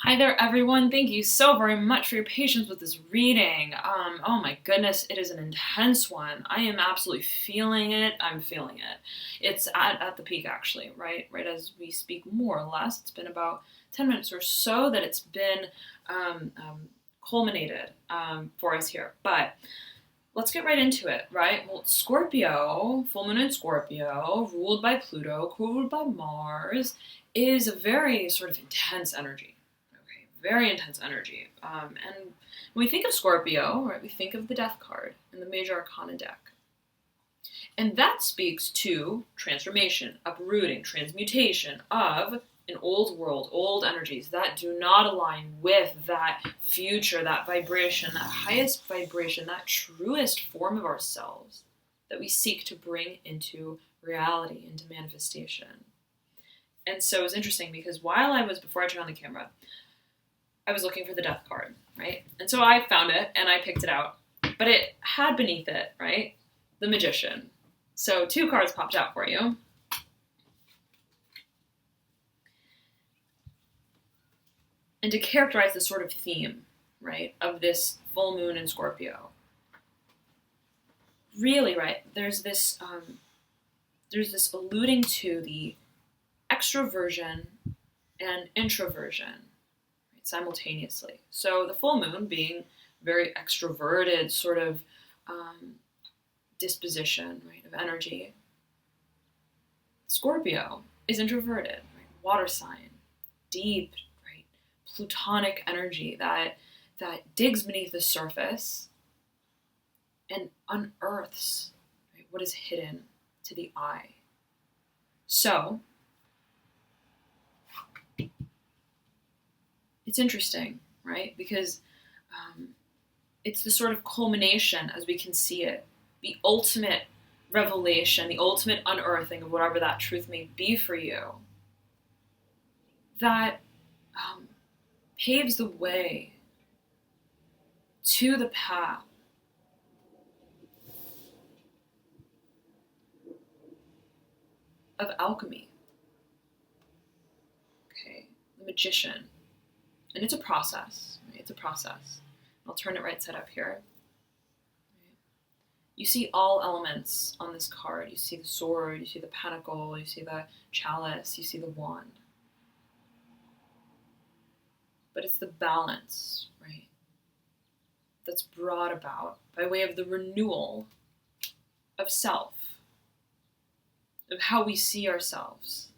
Hi there, everyone. Thank you so very much for your patience with this reading. Oh my goodness, it is an intense one. I am absolutely feeling it. I'm feeling it. It's at the peak, actually, right? Right as we speak, more or less. It's been about 10 minutes or so that it's been culminated for us here. But let's get right into it, right? Well, Scorpio, full moon in Scorpio, ruled by Pluto, ruled by Mars, is a very sort of intense energy. Very intense energy. And when we think of Scorpio, right, we think of the Death card in the Major Arcana deck. And that speaks to transformation, uprooting, transmutation of an old world, old energies that do not align with that future, that vibration, that highest vibration, that truest form of ourselves that we seek to bring into reality, into manifestation. And so it's interesting because before I turned on the camera, I was looking for the Death card, right? And so I found it and I picked it out. But it had beneath it, right, the Magician. So 2 cards popped out for you. And to characterize the sort of theme, right, of this full moon in Scorpio. Really, right, there's this alluding to the extroversion and introversion simultaneously. So the full moon being very extroverted sort of disposition, right, of energy. Scorpio is introverted, right, water sign, deep, right, plutonic energy that digs beneath the surface and unearths, right, what is hidden to the eye. So it's interesting, right? Because it's the sort of culmination, as we can see it, the ultimate revelation, the ultimate unearthing of whatever that truth may be for you, that paves the way to the path of alchemy. Okay, the Magician. And it's a process, right? It's a process. I'll turn it right side up here. You see all elements on this card. You see the sword, you see the pentacle, you see the chalice, you see the wand. But it's the balance, right, that's brought about by way of the renewal of self, of how we see ourselves.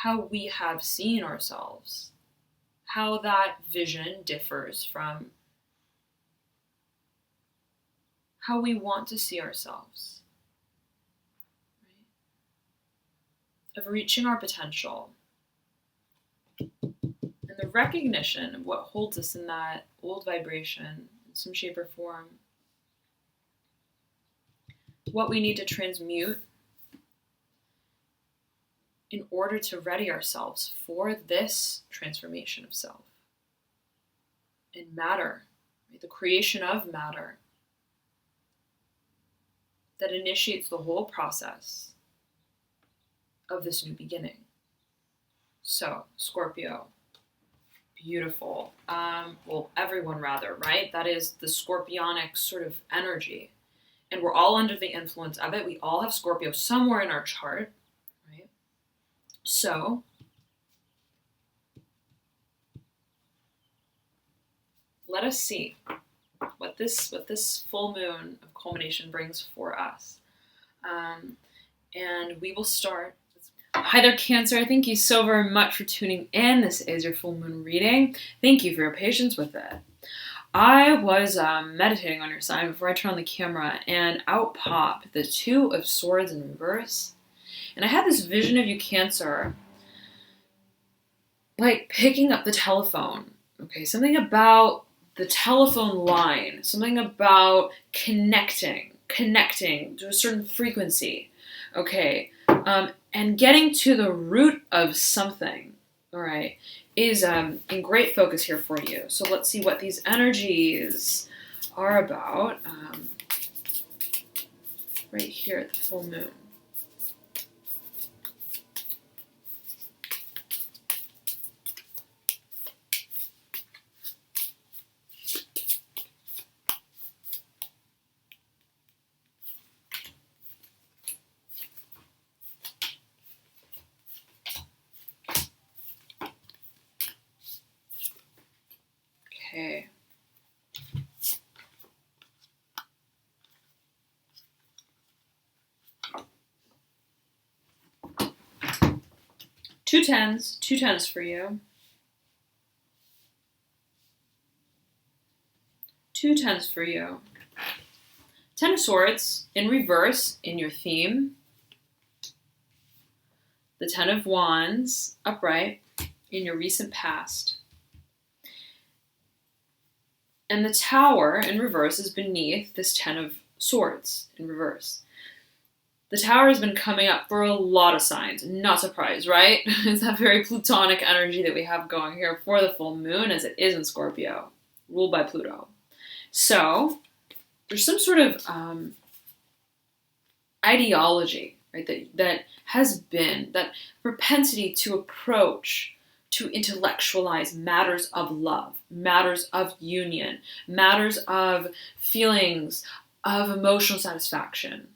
How we have seen ourselves, how that vision differs from how we want to see ourselves, right? Of reaching our potential and the recognition of what holds us in that old vibration in some shape or form, what we need to transmute in order to ready ourselves for this transformation of self. And matter, right? The creation of matter that initiates the whole process of this new beginning. So, Scorpio, beautiful. Well, everyone rather, right? That is the scorpionic sort of energy. And we're all under the influence of it. We all have Scorpio somewhere in our chart. So, let us see what this full moon of culmination brings for us. And we will start. Hi there, Cancer. Thank you so very much for tuning in. This is your full moon reading. Thank you for your patience with it. I was meditating on your sign before I turned on the camera, and out popped the 2 of Swords in reverse. And I had this vision of you, Cancer, like picking up the telephone. Okay, something about the telephone line, something about connecting to a certain frequency. Okay, and getting to the root of something, all right, is in great focus here for you. So let's see what these energies are about right here at the full moon. Okay. Two tens for you. Two tens for you. Ten of Swords in reverse in your theme. The Ten of Wands upright in your recent past. And the Tower in reverse is beneath this Ten of Swords in reverse. The Tower has been coming up for a lot of signs. Not surprised, right? It's that very Plutonic energy that we have going here for the full moon, as it is in Scorpio, ruled by Pluto. So there's some sort of ideology, right, that has been, that propensity to approach, to intellectualize matters of love, matters of union, matters of feelings, of emotional satisfaction.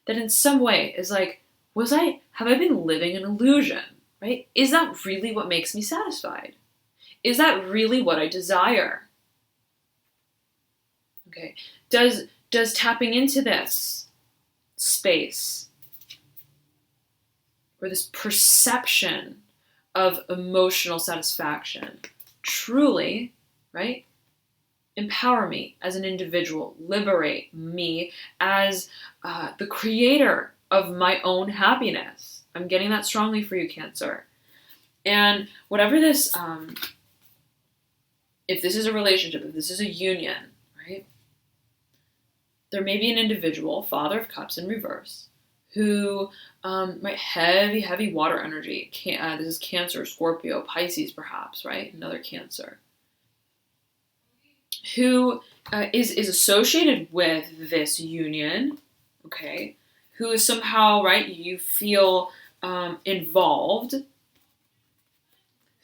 That in some way is like, have I been living an illusion, right? Is that really what makes me satisfied? Is that really what I desire? Okay, does tapping into this space or this perception of emotional satisfaction truly, right, empower me as an individual, liberate me as the creator of my own happiness? I'm getting that strongly for you, Cancer. And whatever this, if this is a relationship, if this is a union, right, there may be an individual, Father of Cups in reverse, who, right, heavy water energy. This is Cancer, Scorpio, Pisces perhaps, right, another Cancer, who is associated with this union, okay, who is somehow, right, you feel involved,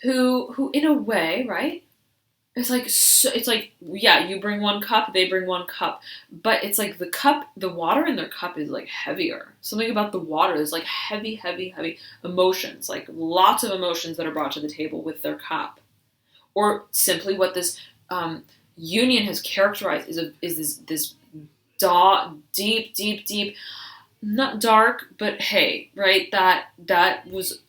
who in a way, right, it's like, yeah, you bring one cup, they bring one cup, but it's like the water in their cup is like heavier. Something about the water is like heavy emotions, like lots of emotions that are brought to the table with their cup. Or simply what this union has characterized is this deep, not dark, but hey, right, that was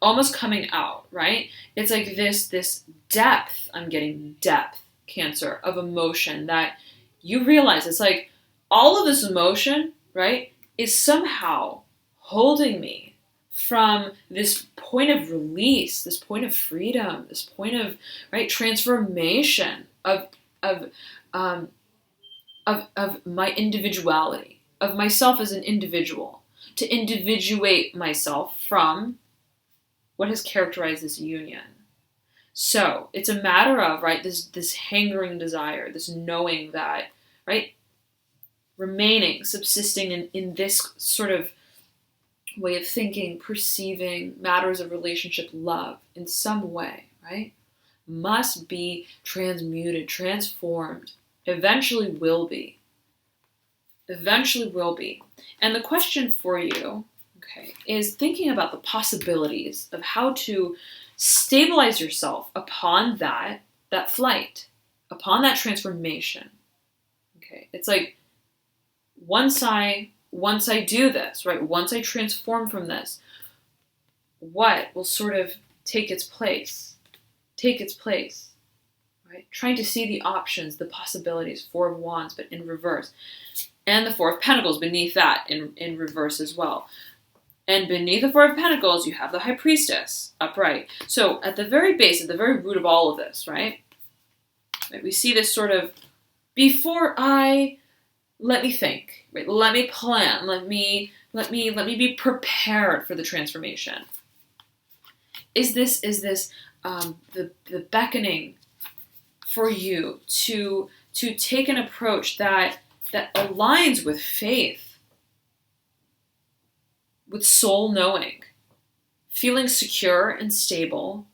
almost coming out, right? It's like this depth, I'm getting depth, Cancer, of emotion that you realize it's like all of this emotion, right, is somehow holding me from this point of release, this point of freedom, this point of, right, transformation of my individuality, of myself as an individual, to individuate myself from what has characterized this union. So it's a matter of, right, this hangering desire, this knowing that, right, remaining, subsisting in this sort of way of thinking, perceiving matters of relationship, love in some way, right, must be transmuted, transformed, eventually will be. And the question for you, okay, is thinking about the possibilities of how to stabilize yourself upon that flight, upon that transformation. Okay, it's like once I do this, right, once I transform from this, what will sort of take its place, right? Trying to see the options, the possibilities, Four of Wands, but in reverse. And the Four of Pentacles beneath that in reverse as well. And beneath the Four of Pentacles, you have the High Priestess upright. So at the very base, at the very root of all of this, right? We see this sort of, let me think, right? Let me plan, let me be prepared for the transformation. Is this the beckoning for you to take an approach that aligns with faith, with soul knowing, feeling secure and stable,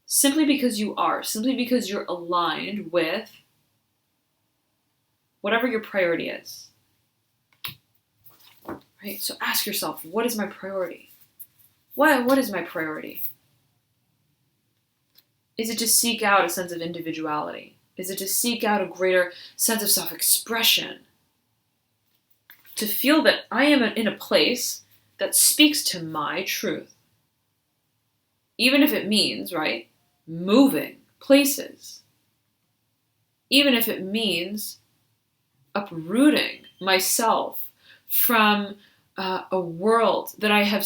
simply because you're aligned with whatever your priority is. Right? So ask yourself, what is my priority? What is my priority? Is it to seek out a sense of individuality? Is it to seek out a greater sense of self-expression? To feel that I am in a place that speaks to my truth. Even if it means, right, moving places. Even if it means uprooting myself from a world that I have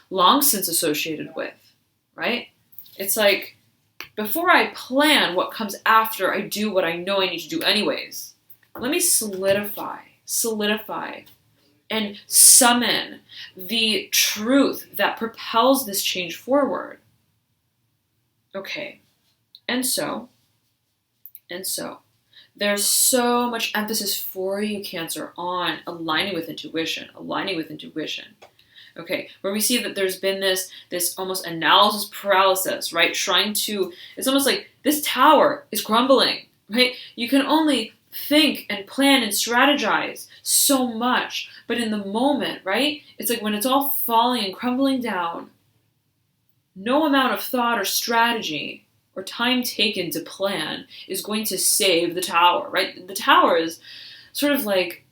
long since associated with, right? It's like, before I plan what comes after I do what I know I need to do anyways, let me solidify, and summon the truth that propels this change forward. Okay, and so, there's so much emphasis for you, Cancer, on aligning with intuition. Okay, where we see that there's been this almost analysis paralysis, right? It's almost like this tower is crumbling, right? You can only think and plan and strategize so much, but in the moment, right? It's like when it's all falling and crumbling down, no amount of thought or strategy or time taken to plan is going to save the tower, right? The tower is sort of like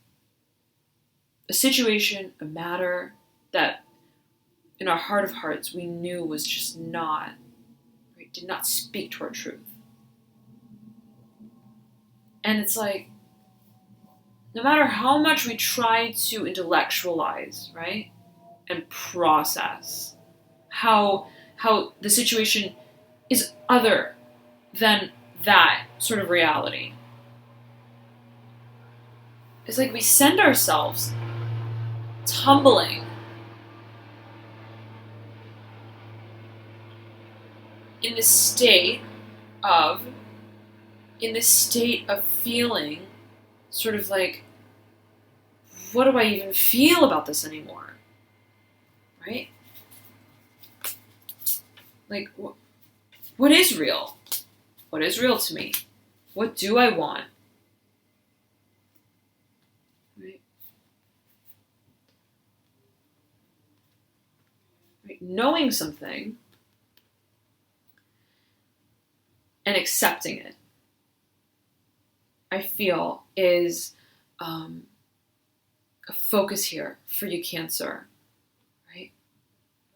a situation, a matter that in our heart of hearts we knew was just not, right, did not speak to our truth. And it's like, no matter how much we try to intellectualize, right, and process how the situation is other than that sort of reality, it's like we send ourselves tumbling in this state of feeling sort of like, what do I even feel about this anymore? Right? Like, what is real? What is real to me? What do I want? Right? Knowing something and accepting it, I feel, is a focus here for you, Cancer. Right?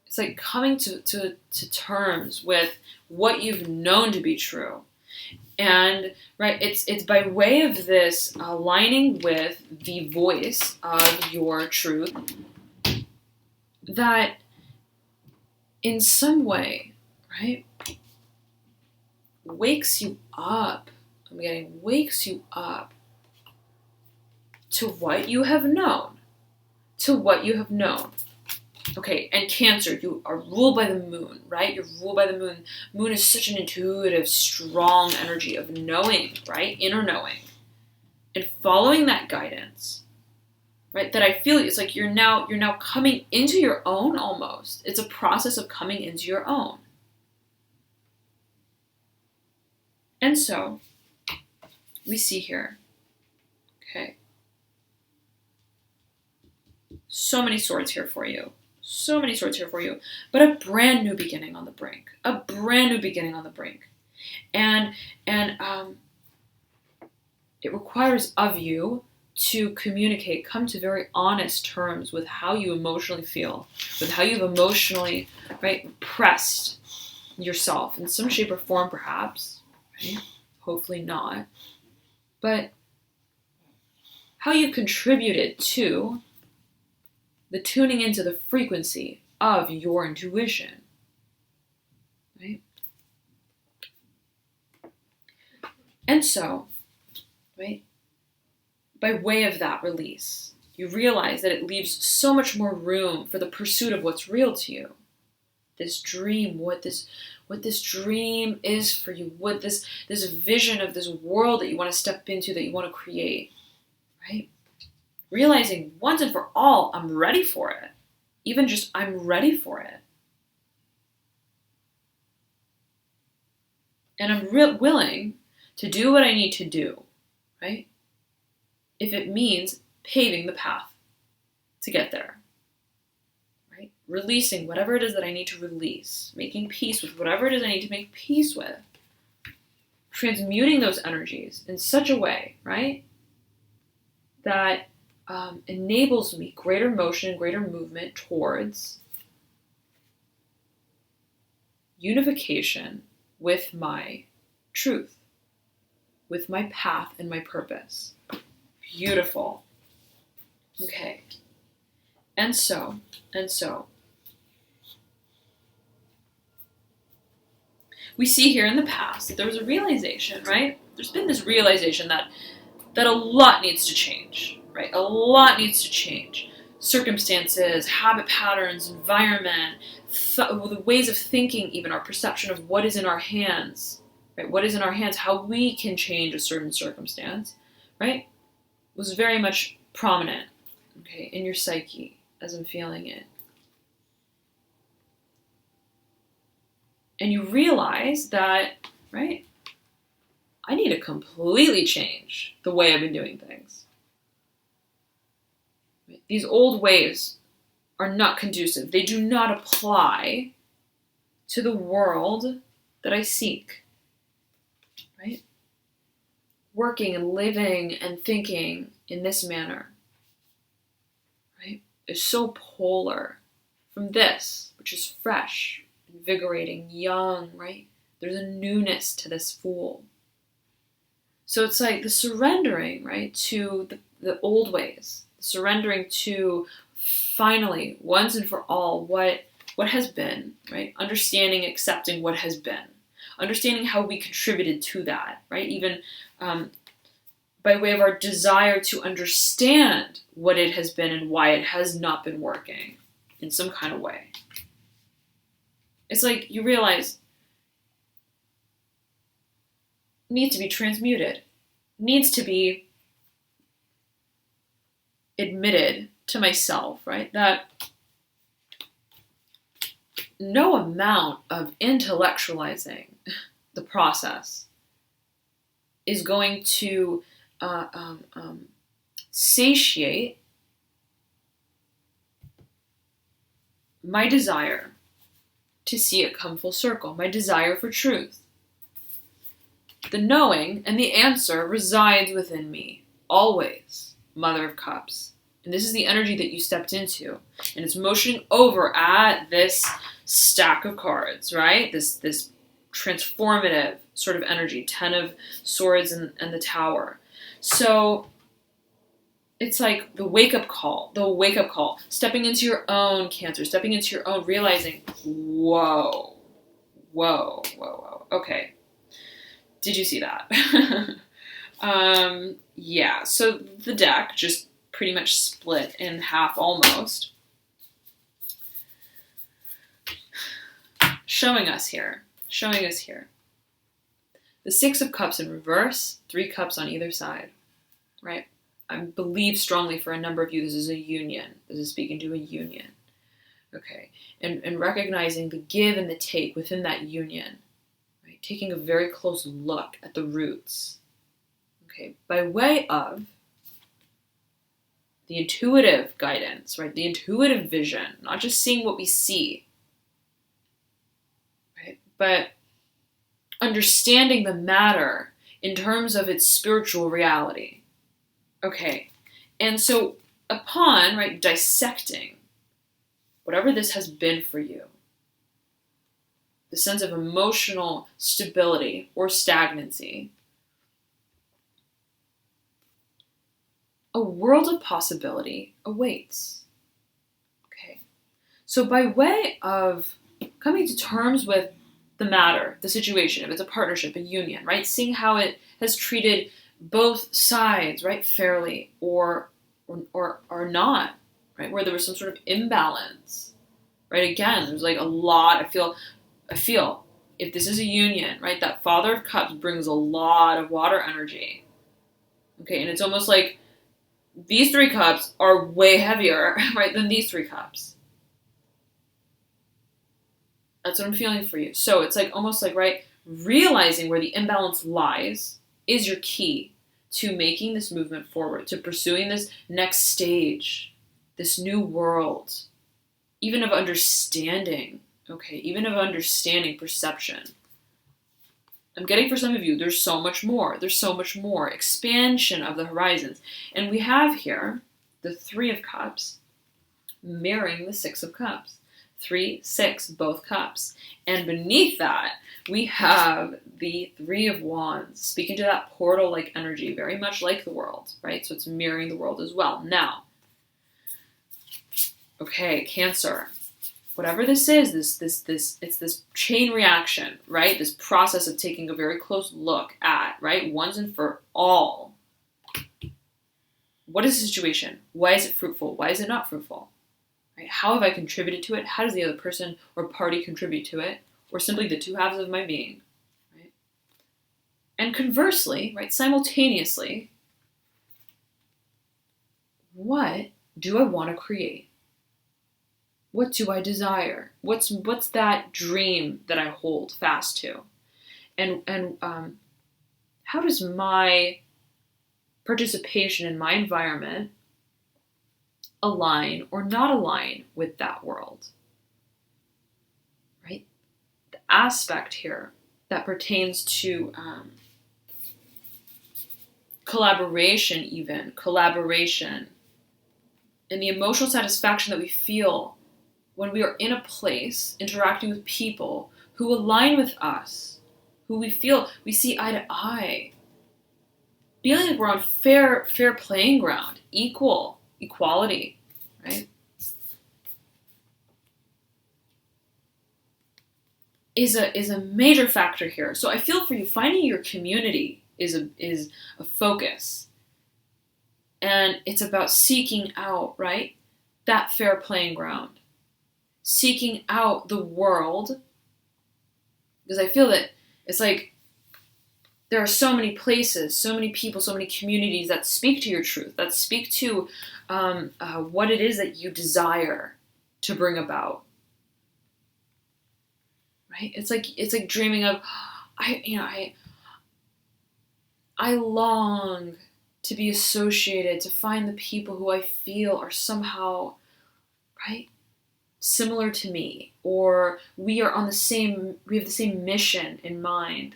It's like coming to terms with what you've known to be true. And right, it's by way of this aligning with the voice of your truth that in some way, right, wakes you up. Wakes you up to what you have known. Okay, and Cancer, you are ruled by the moon, right? You're ruled by the moon. Moon is such an intuitive, strong energy of knowing, right? Inner knowing. And following that guidance, right? That I feel it's like you're now coming into your own almost. It's a process of coming into your own. And so, we see here, okay, so many swords here for you. But a brand new beginning on the brink. And it requires of you to communicate, come to very honest terms with how you emotionally feel, with how you've emotionally, right, repressed yourself in some shape or form, perhaps, right? Hopefully not. But how you contributed to the tuning into the frequency of your intuition, right? And so, right, by way of that release, you realize that it leaves so much more room for the pursuit of what's real to you. This dream, what this dream is for you, what this vision of this world that you want to step into, that you want to create, right? Realizing once and for all, I'm ready for it. Even just, I'm ready for it. And I'm willing to do what I need to do, right? If it means paving the path to get there, right? releasing whatever it is that I need to release, making peace with whatever it is I need to make peace with, transmuting those energies in such a way, right, that enables me greater motion, greater movement towards unification with my truth, with my path and my purpose. Beautiful. Okay. And so, we see here in the past that there was a realization, right? There's been this realization that a lot needs to change, right? A lot needs to change. Circumstances, habit patterns, environment, the ways of thinking, even our perception of what is in our hands, right? What is in our hands, how we can change a certain circumstance, right? Was very much prominent, okay, in your psyche as I'm feeling it. And you realize that, right, I need to completely change the way I've been doing things. These old ways are not conducive. They do not apply to the world that I seek, right? Working and living and thinking in this manner, right, is so polar from this, which is fresh, invigorating, young, right? There's a newness to this fool. So it's like the surrendering, right, to the old ways, surrendering to finally, once and for all, what has been, right? Understanding, accepting what has been, understanding how we contributed to that, right? Even by way of our desire to understand what it has been and why it has not been working in some kind of way. It's like you realize needs to be transmuted, needs to be admitted to myself, right? That no amount of intellectualizing the process is going to satiate my desire to see it come full circle, my desire for truth. The knowing and the answer resides within me, always, Mother of Cups. And this is the energy that you stepped into. And it's motioning over at this stack of cards, right? This transformative sort of energy, 10 of Swords and the Tower. So it's like the wake-up call, stepping into your own Cancer, stepping into your own, realizing, whoa, okay. Did you see that? Yeah, so the deck just pretty much split in half almost. Showing us here. The 6 of Cups in reverse, 3 cups on either side, right? I believe strongly for a number of you this is a union. This is speaking to a union, okay? And recognizing the give and the take within that union, right? Taking a very close look at the roots, okay? By way of the intuitive guidance, right? The intuitive vision, not just seeing what we see, right? But understanding the matter in terms of its spiritual reality. Okay, and so upon, right, dissecting whatever this has been for you, the sense of emotional stability or stagnancy, a world of possibility awaits. Okay, so by way of coming to terms with the matter, the situation, if it's a partnership, a union, right, seeing how it has treated both sides, right, fairly or not, right, where there was some sort of imbalance, right? Again, there's like a lot. I feel if this is a union, right, that Father of Cups brings a lot of water energy, okay, and it's almost like these 3 cups are way heavier, right, than these 3 cups. That's what I'm feeling for you. So it's like almost like, right, realizing where the imbalance lies is your key to making this movement forward, to pursuing this next stage, this new world, even of understanding, okay, even of understanding, perception. I'm getting for some of you, there's so much more. There's so much more. Expansion of the horizons. And we have here the Three of Cups mirroring the Six of Cups. 3, 6, both cups. And beneath that, we have the Three of Wands, speaking to that portal-like energy, very much like the world, right? So it's mirroring the world as well. Now, okay, Cancer. Whatever this is, it's this chain reaction, right? This process of taking a very close look at, right? Once and for all. What is the situation? Why is it fruitful? Why is it not fruitful? Right? How have I contributed to it? How does the other person or party contribute to it? Or simply the two halves of my being, right? And conversely, right, simultaneously, what do I want to create? What do I desire? What's that dream that I hold fast to? And how does my participation in my environment align or not align with that world? Right? The aspect here that pertains to collaboration, and the emotional satisfaction that we feel when we are in a place interacting with people who align with us, who we feel we see eye to eye, feeling like we're on fair playing ground, equality, right? Is a major factor here. So I feel for you, finding your community is a focus. And it's about seeking out, right, that fair playing ground. Seeking out the world. Because I feel that it's like there are so many places, so many people, so many communities that speak to your truth, that speak to what it is that you desire to bring about. Right? It's like dreaming of, I long to be associated, to find the people who I feel are somehow, right, similar to me, or we have the same mission in mind,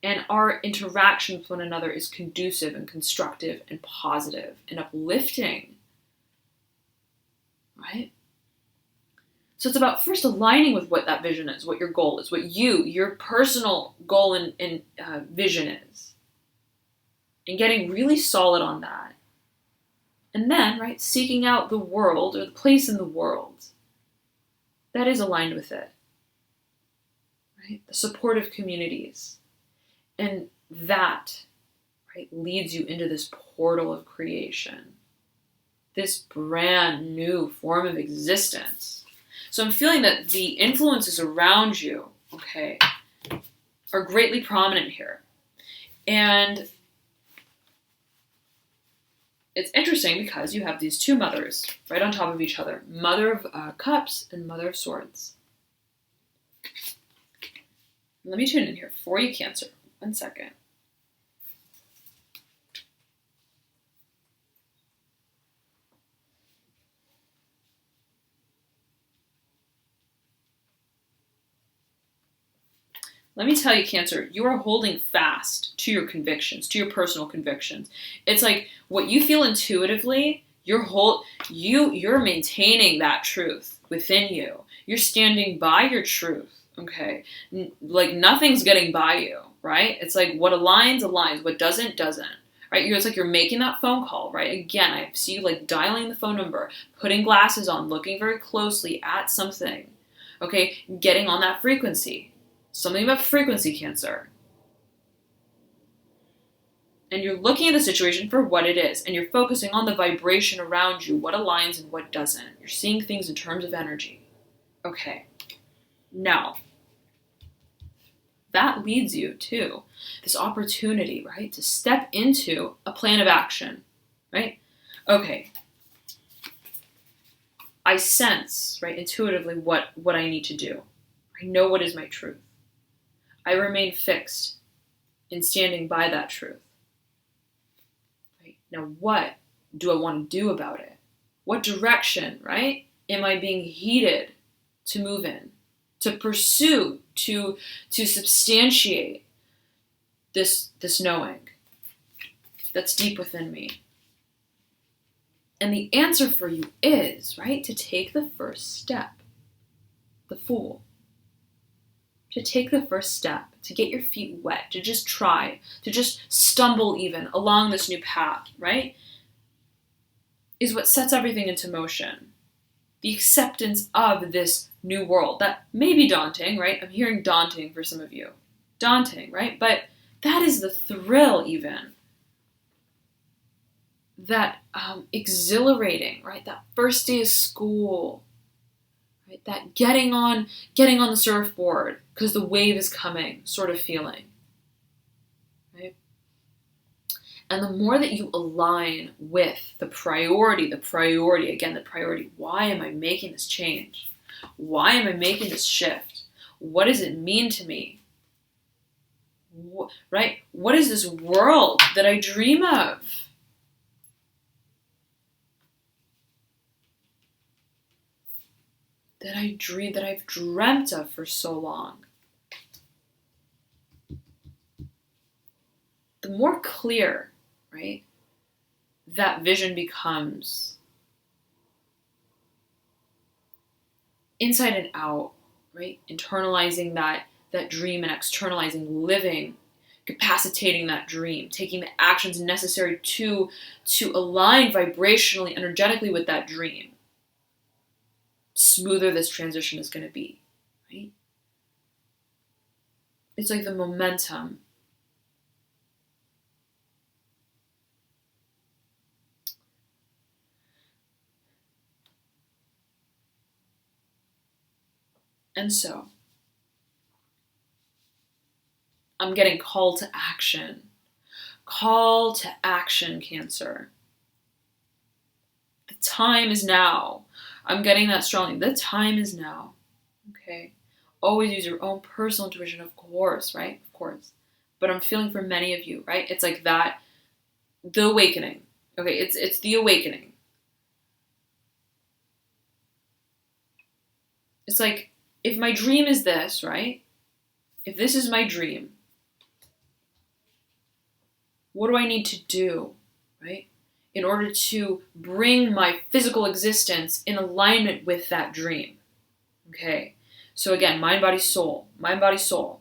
and our interaction with one another is conducive and constructive and positive and uplifting, right? So it's about first aligning with what that vision is, what your goal is, what your personal goal and vision is, and getting really solid on that. And then, right, seeking out the world or the place in the world that is aligned with it, right? The supportive communities. And that, right, leads you into this portal of creation, this brand new form of existence. So I'm feeling that the influences around you, okay, are greatly prominent here. And it's interesting because you have these two mothers right on top of each other. Mother of Cups and Mother of Swords. Let me tune in here for you, Cancer. 1 second. Let me tell you, Cancer, you are holding fast to your convictions, to your personal convictions. It's like what you feel intuitively, you're maintaining that truth within you. You're standing by your truth, okay? Like nothing's getting by you, right? It's like what aligns, what doesn't, right? It's like you're making that phone call, right? Again, I see you like dialing the phone number, putting glasses on, looking very closely at something, okay? Getting on that frequency. Something about frequency, Cancer. And you're looking at the situation for what it is, and you're focusing on the vibration around you, what aligns and what doesn't. You're seeing things in terms of energy. Okay. Now, that leads you to this opportunity, right, to step into a plan of action, right? Okay. I sense, right, intuitively what I need to do. I know what is my truth. I remain fixed in standing by that truth. Right? Now, what do I want to do about it? What direction, right, am I being heated to move in, to pursue, to substantiate this knowing that's deep within me? And the answer for you is, right, to take the first step, the Fool. To take the first step, to get your feet wet, to just try, to just stumble even along this new path, right, is what sets everything into motion. The acceptance of this new world that may be daunting, right? I'm hearing daunting for some of you. Daunting, right? But that is the thrill even. That exhilarating, right? That first day of school, right? That getting on the surfboard because the wave is coming sort of feeling, right? And the more that you align with the priority, again, the priority, why am I making this change? Why am I making this shift? What does it mean to me? Right? What is this world that I dream of? That I've dreamt of for so long. The more clear, right, that vision becomes inside and out, right? Internalizing that dream and externalizing, living, capacitating that dream, taking the actions necessary to align vibrationally, energetically with that dream. Smoother this transition is going to be, right? It's like the momentum. And so, I'm getting call to action. Call to action, Cancer. The time is now. I'm getting that strongly. The time is now. Okay? Always use your own personal intuition, of course, right? Of course. But I'm feeling for many of you, right? It's like that, the awakening. Okay, it's the awakening. It's like, if my dream is this, right? If this is my dream, what do I need to do, right? In order to bring my physical existence in alignment with that dream. Okay? So again, mind, body, soul. Mind, body, soul.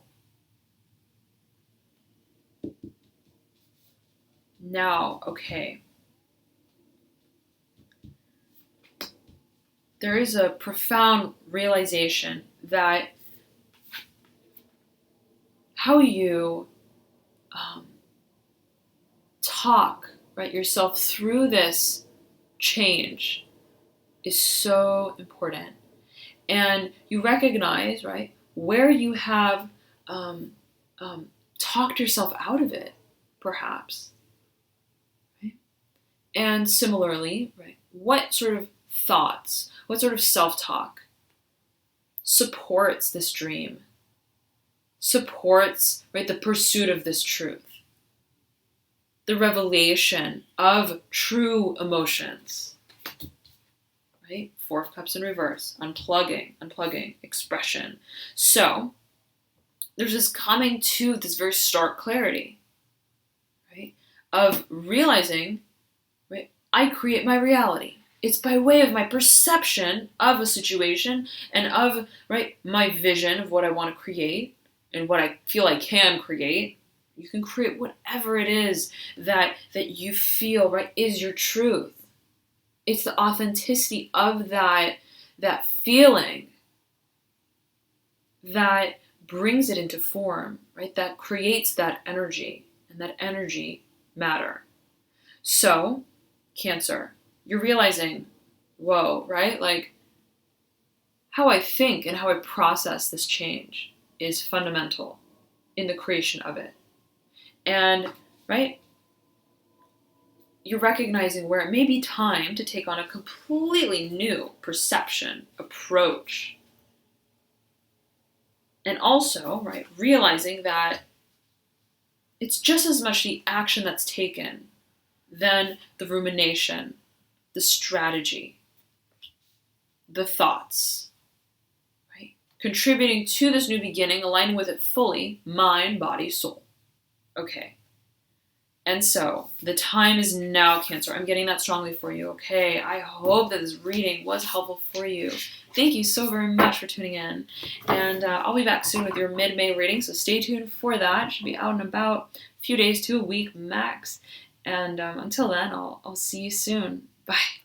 Now, okay. There is a profound realization that how you talk, right, yourself through this change is so important. And you recognize, right, where you have talked yourself out of it, perhaps. Right? And similarly, right, what sort of thoughts, what sort of self-talk supports this dream, supports, right, the pursuit of this truth, the revelation of true emotions, right? Four of Cups in reverse, unplugging, expression. So there's this coming to this very stark clarity, right? Of realizing, right, I create my reality. It's by way of my perception of a situation and of, right, my vision of what I want to create and what I feel I can create. You can create whatever it is that you feel, right, is your truth. It's the authenticity of that feeling that brings it into form, right? That creates that energy, and that energy matter. So, Cancer, you're realizing, whoa, right? Like, how I think and how I process this change is fundamental in the creation of it. And, right, you're recognizing where it may be time to take on a completely new perception, approach. And also, right, realizing that it's just as much the action that's taken than the rumination, the strategy. the thoughts, right? Contributing to this new beginning, aligning with it fully, mind, body, soul. Okay. And so the time is now, Cancer. I'm getting that strongly for you. Okay. I hope that this reading was helpful for you. Thank you so very much for tuning in. And I'll be back soon with your mid-May reading. So stay tuned for that. It should be out in about a few days to a week max. And until then, I'll see you soon. Bye.